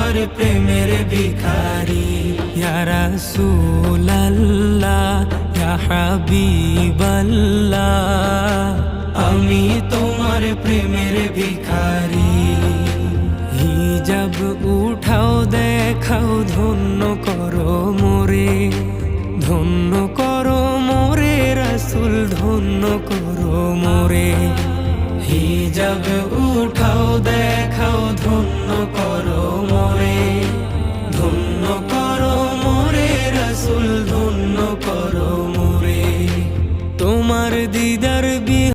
তোমার প্রেমের ভিখারি। ইয়া রাসূলাল্লাহ ইয়া হাবিবাল্লাহ, আমি তোমার প্রেমের ভিখারি। হিজাব উঠাও দেখাও ধন্য করো মোরে, ধন্য করো মোরে রাসূল, ধন্য করো মোরে। হিজাব উঠাও দেখাও ধন্য করো মোরে, ধন্য করো মোরে রাসূল, ধন্য করো মোরে। তোমার দিদার